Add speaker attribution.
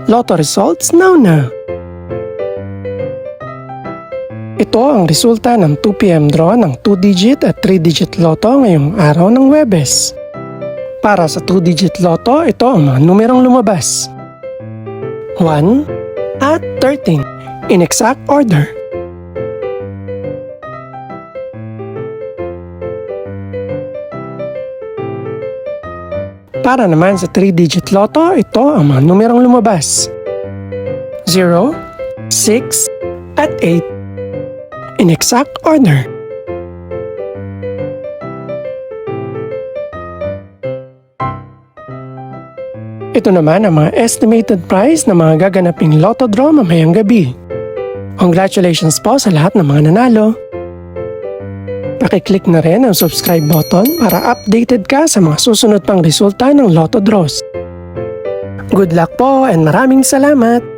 Speaker 1: Lotto results now. Ito ang resulta ng 2 PM draw ng 2-digit at 3-digit lotto ngayong araw ng Huwebes. Para sa 2-digit lotto, ito ang mga numerong lumabas. 1 at 13 in exact order. Para naman sa 3-digit lotto, ito ang mga numerong lumabas. 0, 6 at 8 in exact order. Ito naman ang mga estimated price ng mga gaganaping lotto draw mamayang gabi. Congratulations po sa lahat ng mga nanalo. Pakiclick na rin ang subscribe button para updated ka sa mga susunod pang resulta ng lotto draws. Good luck po and maraming salamat!